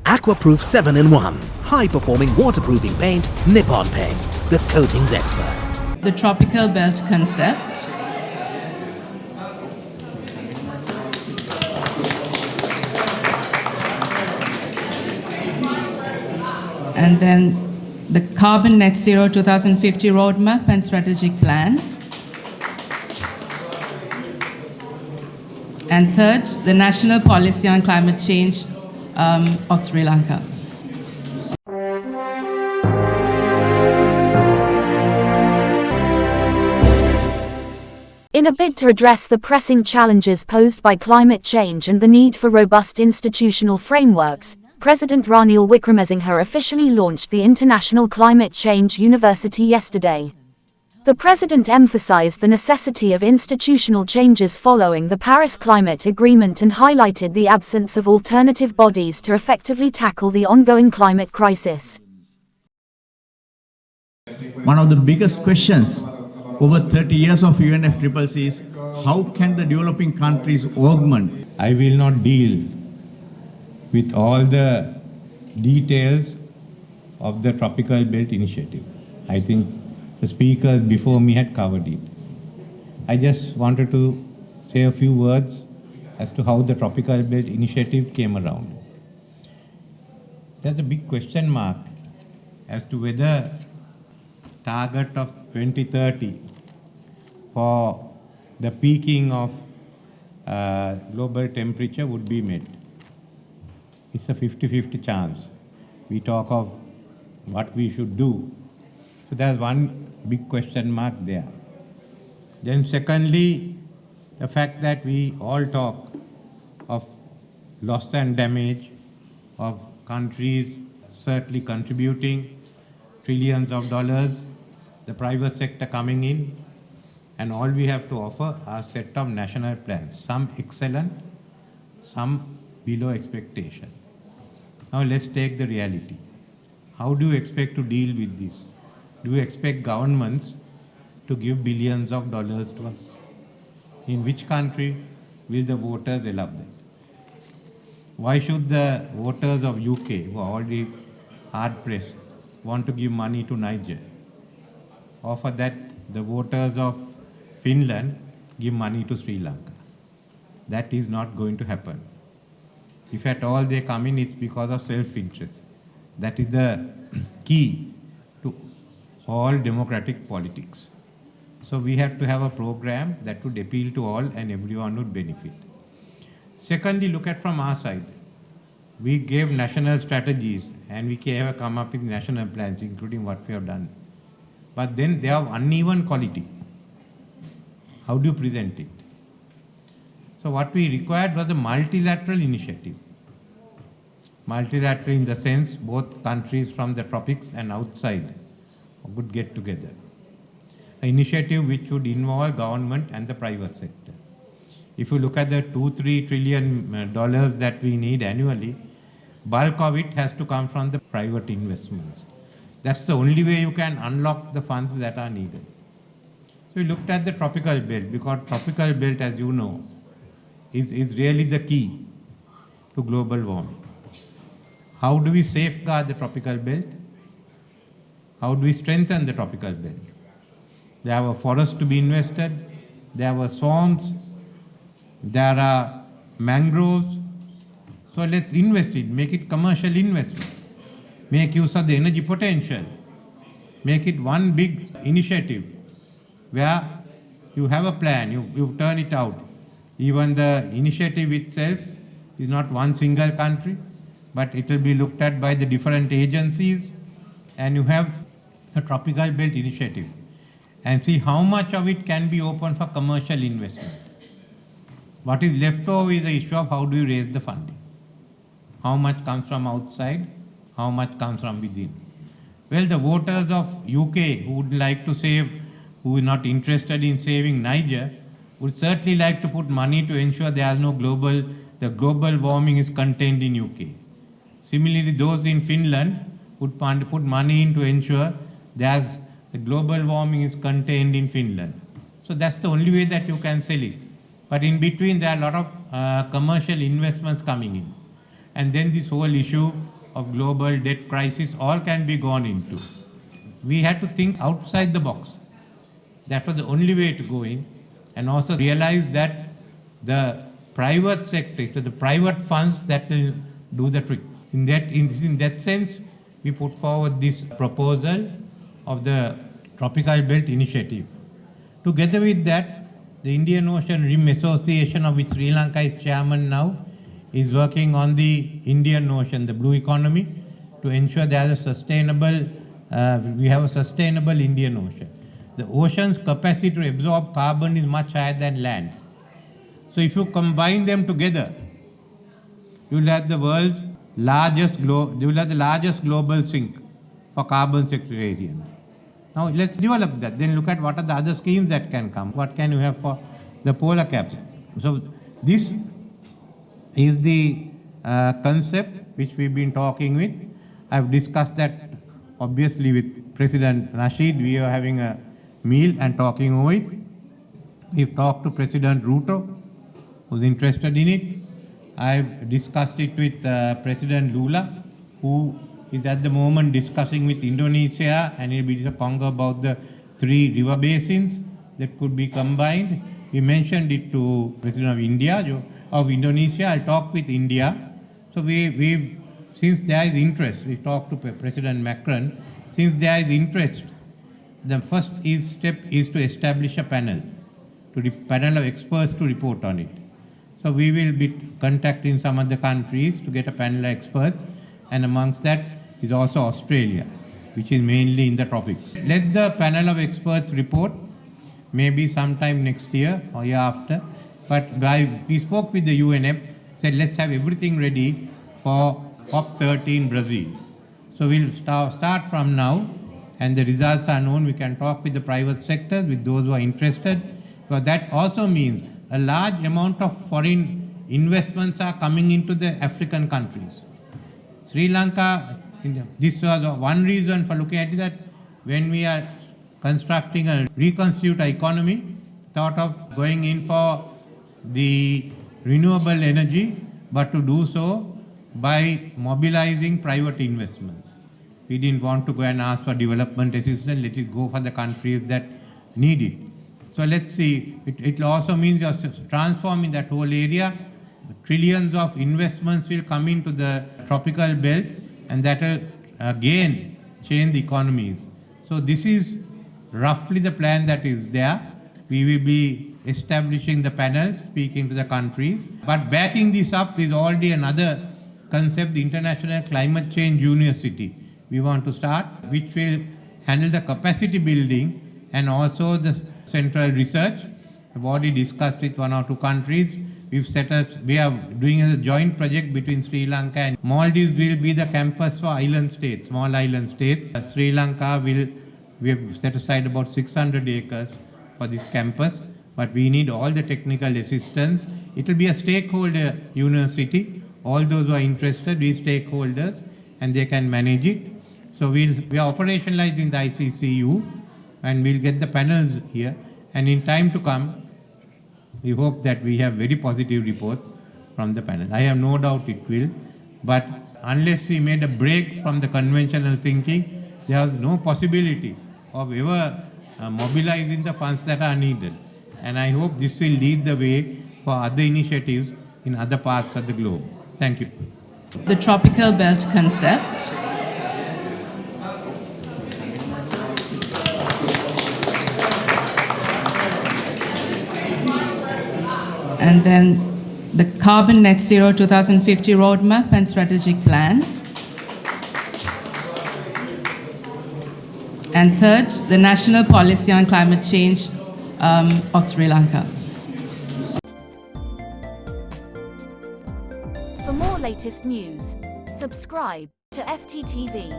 Aquaproof 7-in-1. High-performing waterproofing paint, Nippon Paint. The coatings expert. The tropical belt concept. And then the Carbon Net Zero 2050 Roadmap and Strategic Plan. And third, the National Policy on Climate Change of Sri Lanka. In a bid to address the pressing challenges posed by climate change and the need for robust institutional frameworks, President Ranil Wickremesinghe officially launched the International Climate Change University yesterday. The president emphasized the necessity of institutional changes following the Paris Climate Agreement and highlighted the absence of alternative bodies to effectively tackle the ongoing climate crisis. One of the biggest questions over 30 years of UNFCCC is how can the developing countries augment? I will not deal with all the details of the Tropical Belt Initiative. I think the speakers before me had covered it. I just wanted to say a few words as to how the Tropical Belt Initiative came around. There's a big question mark as to whether target of 2030 for the peaking of global temperature would be met. It's a 50-50 chance. We talk of what we should do. So there's one big question mark there. Then secondly, the fact that we all talk of loss and damage, of countries certainly contributing trillions of dollars, the private sector coming in, and all we have to offer are a set of national plans, some excellent, some below expectation. Now let's take the reality. How do you expect to deal with this? Do you expect governments to give billions of dollars to us? In which country will the voters allow that? Why should the voters of UK, who are already hard-pressed, want to give money to Niger? Or for that, the voters of Finland give money to Sri Lanka? That is not going to happen. If at all they come in, it's because of self-interest. That is the key to all democratic politics. So we have to have a program that would appeal to all and everyone would benefit. Secondly, look at from our side. We gave national strategies and we have come up with national plans, including what we have done. But then they have uneven quality. How do you present it? So what we required was a multilateral initiative. Multilateral in the sense both countries from the tropics and outside would get together. An initiative which would involve government and the private sector. If you look at the $2-3 trillion that we need annually, bulk of it has to come from the private investments. That's the only way you can unlock the funds that are needed. So we looked at the tropical belt because tropical belt, as you know, is really the key to global warming. How do we safeguard the tropical belt? How do we strengthen the tropical belt? There are forests to be invested, there are swamps, there are mangroves. So let's invest it, make it commercial investment, make use of the energy potential, make it one big initiative where you have a plan, you turn it out. Even the initiative itself is not one single country, but it will be looked at by the different agencies, and you have a tropical belt initiative and see how much of it can be open for commercial investment. What is left over is the issue of how do you raise the funding. How much comes from outside, how much comes from within. Well, the voters of UK who would like to save, who are not interested in saving Niger, would certainly like to put money to ensure there is no the global warming is contained in UK. Similarly, those in Finland would put money in to ensure the global warming is contained in Finland. So that's the only way that you can sell it. But in between, there are a lot of commercial investments coming in. And then this whole issue of global debt crisis, all can be gone into. We had to think outside the box. That was the only way to go in, and also realize that the private sector, the private funds that will do the trick. In that sense, we put forward this proposal of the Tropical Belt Initiative. Together with that, the Indian Ocean Rim Association, of which Sri Lanka is chairman now, is working on the Indian Ocean, the blue economy, to ensure there is a sustainable, we have a sustainable Indian Ocean. The ocean's capacity to absorb carbon is much higher than land. So if you combine them together, you will have the world's largest global sink for carbon sequestration. Now let's develop that. Then look at what are the other schemes that can come. What can you have for the polar caps? So this is the concept which we've been talking with. I've discussed that obviously with President Rashid. We are having a meal and talking over it. We've talked to President Ruto, who's interested in it. I've discussed it with President Lula, who is at the moment discussing with Indonesia, and he'll be talking about the 3 river basins that could be combined. We mentioned it to President of Indonesia. I'll talk with India. So we've since there is interest, we talked to President Macron. Since there is interest, the first step is to establish a panel of experts to report on it. So we will be contacting some other countries to get a panel of experts, and amongst that is also Australia, which is mainly in the tropics. Let the panel of experts report, maybe sometime next year or year after. But we spoke with the UNF, said let's have everything ready for COP28 Brazil. So we'll start from now, and the results are known. We can talk with the private sector, with those who are interested, because that also means a large amount of foreign investments are coming into the African countries. Sri Lanka, this was one reason for looking at it, that when we are constructing a reconstitute economy, thought of going in for the renewable energy, but to do so by mobilizing private investments. We didn't want to go and ask for development assistance, let it go for the countries that need it. So let's see, it also means just transforming that whole area. Trillions of investments will come into the tropical belt, and that will again change the economies. So this is roughly the plan that is there. We will be establishing the panel, speaking to the countries. But backing this up is already another concept, the International Climate Change University. We want to start, which will handle the capacity building and also the central research. I've already discussed with 1 or 2 countries. We are doing a joint project between Sri Lanka and Maldives. Will be the campus for island states, small island states. Sri Lanka we have set aside about 600 acres for this campus, but we need all the technical assistance. It will be a stakeholder university. All those who are interested, we stakeholders, and they can manage it. So we are operationalizing the ICCU, and we'll get the panels here. And in time to come, we hope that we have very positive reports from the panel. I have no doubt it will, but unless we made a break from the conventional thinking, there is no possibility of ever mobilizing the funds that are needed. And I hope this will lead the way for other initiatives in other parts of the globe. Thank you. The tropical belt concept. And then the Carbon Net Zero 2050 Roadmap and Strategic Plan. And third, the National Policy on Climate Change of Sri Lanka. For more latest news, subscribe to FTTV.